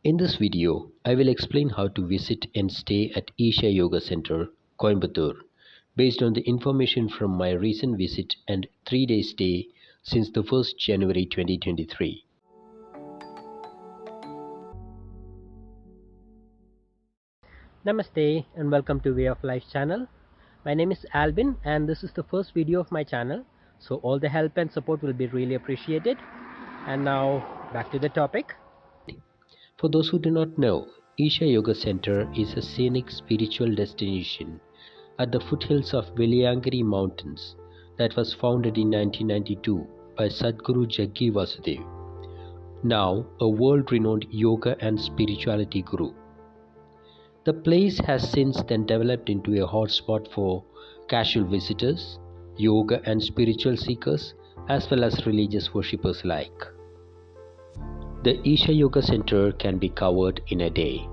In this video, I will explain how to visit and stay at Isha Yoga Center, Coimbatore, based on the information from my recent visit and 3-day stay since the 1st January 2023. Namaste and welcome to Way of Life channel. My name is Albin and this is the first video of my channel, so all the help and support will be really appreciated. And now back to the topic. For those who do not know, Isha Yoga Center is a scenic spiritual destination at the foothills of Veliangiri Mountains that was founded in 1992 by Sadhguru Jaggi Vasudev, now a world-renowned yoga and spirituality guru. The place has since then developed into a hotspot for casual visitors, yoga and spiritual seekers, as well as religious worshippers alike. The Isha Yoga Center can be covered in a day.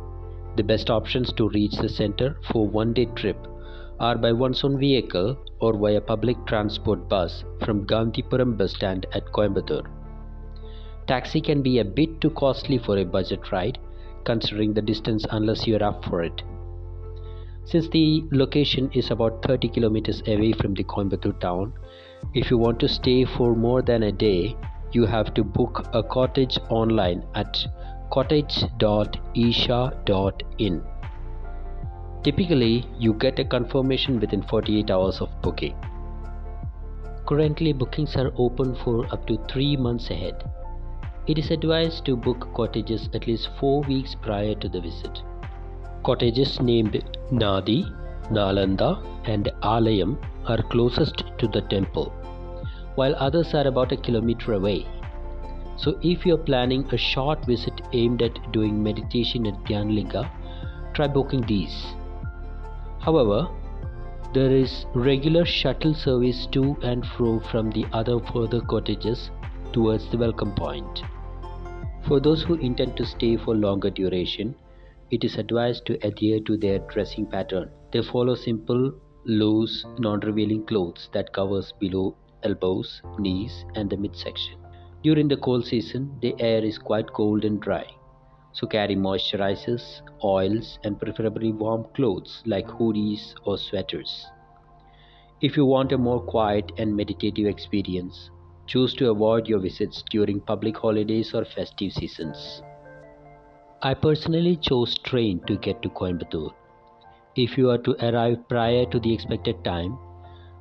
The best options to reach the center for one-day trip are by one's own vehicle or via public transport bus from Gandhipuram bus stand at Coimbatore. Taxi can be a bit too costly for a budget ride, considering the distance unless you are up for it. Since the location is about 30 kilometers away from the Coimbatore town, if you want to stay for more than a day, you have to book a cottage online at cottage.isha.in. Typically, you get a confirmation within 48 hours of booking. Currently, bookings are open for up to 3 months ahead. It is advised to book cottages at least 4 weeks prior to the visit. Cottages named Nadi, Nalanda and Alayam are closest to the temple, while others are about a kilometer away. So if you are planning a short visit aimed at doing meditation at Dhyanlinga, try booking these. However, there is regular shuttle service to and fro from the other further cottages towards the welcome point. For those who intend to stay for longer duration, it is advised to adhere to their dressing pattern. They follow simple, loose, non-revealing clothes that covers below elbows, knees and the midsection. During the cold season, the air is quite cold and dry, so carry moisturizers, oils and preferably warm clothes like hoodies or sweaters. If you want a more quiet and meditative experience, choose to avoid your visits during public holidays or festive seasons. I personally chose train to get to Coimbatore. If you are to arrive prior to the expected time,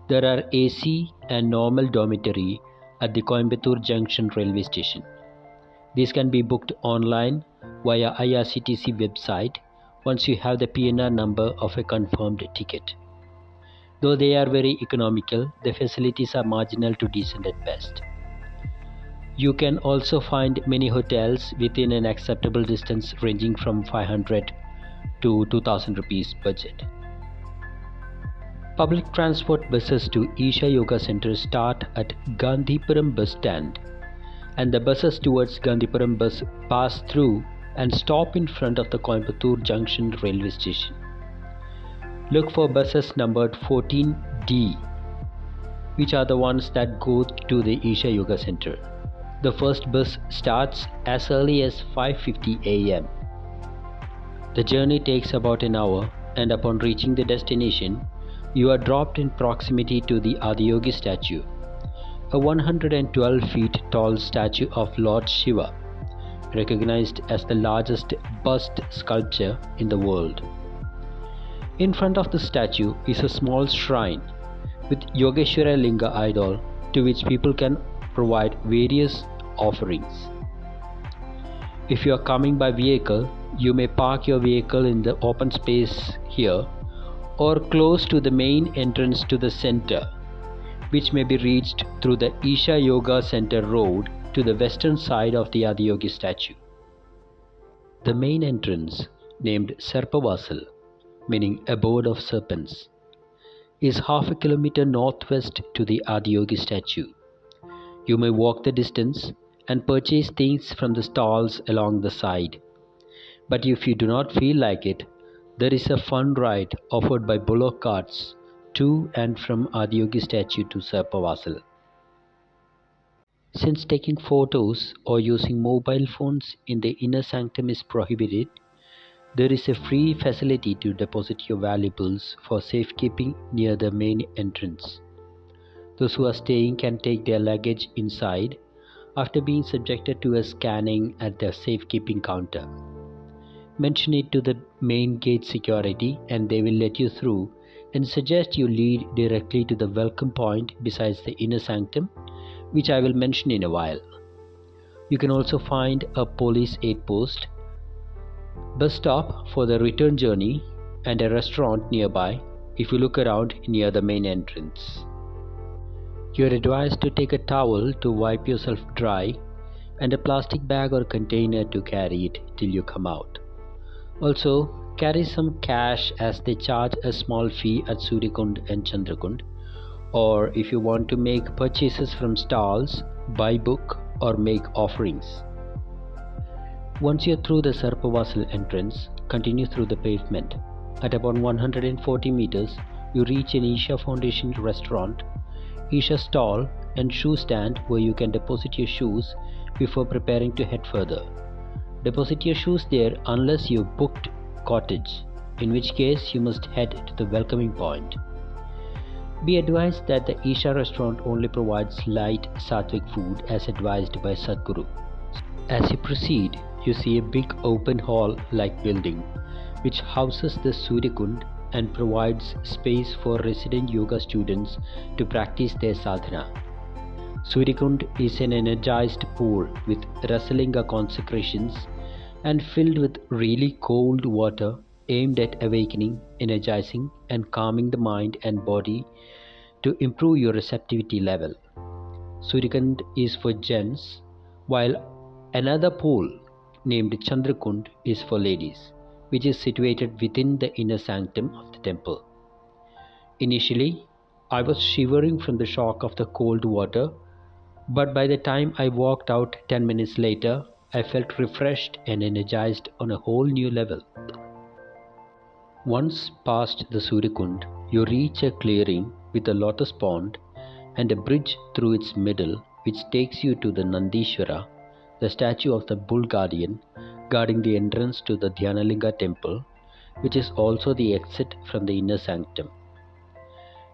there are AC and normal dormitory at the Coimbatore Junction railway station. These can be booked online via IRCTC website once you have the PNR number of a confirmed ticket. Though they are very economical, the facilities are marginal to decent at best. You can also find many hotels within an acceptable distance ranging from 500 to 2000 rupees budget. Public transport buses to Isha Yoga Center start at Gandhipuram bus stand, and the buses towards Gandhipuram bus pass through and stop in front of the Coimbatore Junction railway station. Look for buses numbered 14D, which are the ones that go to the Isha Yoga Center. The first bus starts as early as 5:50 a.m. The journey takes about an hour, and upon reaching the destination, you are dropped in proximity to the Adiyogi statue, a 112 feet tall statue of Lord Shiva, recognized as the largest bust sculpture in the world. In front of the statue is a small shrine with Yogeshwara Linga idol to which people can provide various offerings. If you are coming by vehicle, you may park your vehicle in the open space here or close to the main entrance to the center, which may be reached through the Isha Yoga Center road to the western side of the Adiyogi statue. The main entrance, named Sarpavasal, meaning abode of serpents, is half a kilometer northwest to the Adiyogi statue. You may walk the distance and purchase things from the stalls along the side. But if you do not feel like it, there is a fun ride offered by bullock carts to and from Adiyogi statue to Sarpavasal. Since taking photos or using mobile phones in the inner sanctum is prohibited, there is a free facility to deposit your valuables for safekeeping near the main entrance. Those who are staying can take their luggage inside after being subjected to a scanning at the safekeeping counter. Mention it to the main gate security and they will let you through and suggest you lead directly to the welcome point besides the inner sanctum, which I will mention in a while. You can also find a police aid post, bus stop for the return journey, and a restaurant nearby if you look around near the main entrance. You are advised to take a towel to wipe yourself dry and a plastic bag or container to carry it till you come out. Also, carry some cash as they charge a small fee at Surikund and Chandrakund, or if you want to make purchases from stalls, buy book or make offerings. Once you're through the Sarpavasal entrance, continue through the pavement. At about 140 meters, you reach an Isha Foundation restaurant, Isha stall and shoe stand where you can deposit your shoes before preparing to head further. Deposit your shoes there unless you've booked cottage, in which case you must head to the welcoming point. Be advised that the Isha restaurant only provides light sattvic food as advised by Sadhguru. As you proceed, you see a big open hall-like building which houses the Suryakund and provides space for resident yoga students to practice their sadhana. Suryakund is an energized pool with Rasalinga consecrations and filled with really cold water aimed at awakening, energizing, and calming the mind and body to improve your receptivity level. Suryakund is for gents, while another pool named Chandrakund is for ladies, which is situated within the inner sanctum of the temple. Initially, I was shivering from the shock of the cold water, but by the time I walked out 10 minutes later, I felt refreshed and energized on a whole new level. Once past the Suryakund, you reach a clearing with a lotus pond and a bridge through its middle which takes you to the Nandishvara, the statue of the bull guardian guarding the entrance to the Dhyanalinga temple, which is also the exit from the inner sanctum.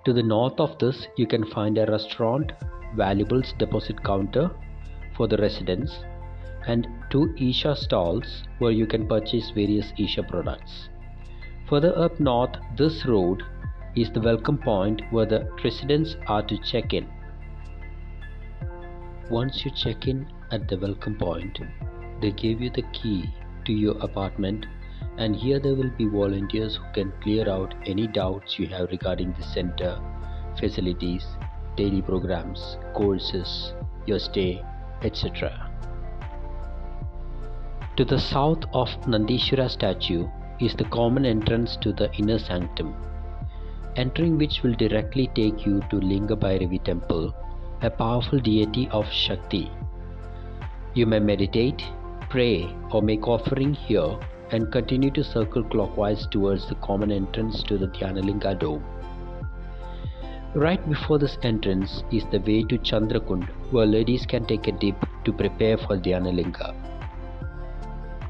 To the north of this, you can find a restaurant, valuables deposit counter for the residents, and 2 Isha stalls where you can purchase various Isha products. Further up north, this road is the welcome point where the residents are to check in. Once you check in at the welcome point, they give you the key to your apartment, and here there will be volunteers who can clear out any doubts you have regarding the center, facilities, daily programs, courses, your stay, etc. To the south of Nandishvara statue is the common entrance to the inner sanctum, entering which will directly take you to Linga Bhairavi temple, a powerful deity of Shakti. You may meditate, pray or make offering here and continue to circle clockwise towards the common entrance to the Dhyanalinga dome. Right before this entrance is the way to Chandrakund, where ladies can take a dip to prepare for Dhyanalinga.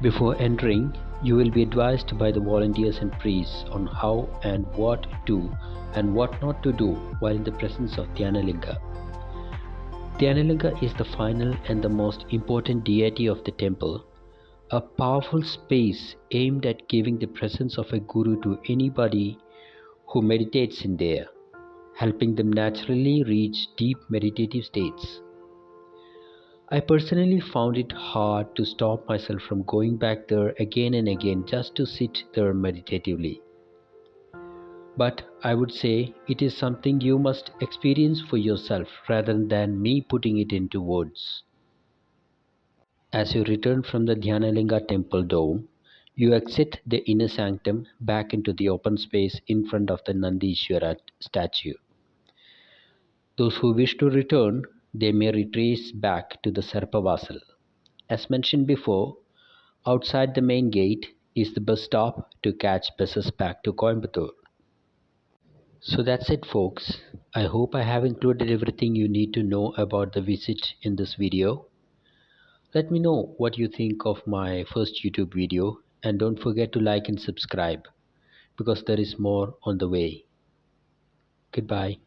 Before entering, you will be advised by the volunteers and priests on how and what to and what not to do while in the presence of Dhyanalinga. Dhyanalinga is the final and the most important deity of the temple, a powerful space aimed at giving the presence of a guru to anybody who meditates in there, helping them naturally reach deep meditative states. I personally found it hard to stop myself from going back there again and again just to sit there meditatively. But I would say it is something you must experience for yourself rather than me putting it into words. As you return from the Dhyanalinga temple dome, you exit the inner sanctum back into the open space in front of the Nandishvara statue. Those who wish to return, they may retrace back to the Sarpavasal. As mentioned before, outside the main gate is the bus stop to catch buses back to Coimbatore. So that's it folks. I hope I have included everything you need to know about the visit in this video. Let me know what you think of my first YouTube video, and don't forget to like and subscribe because there is more on the way. Goodbye.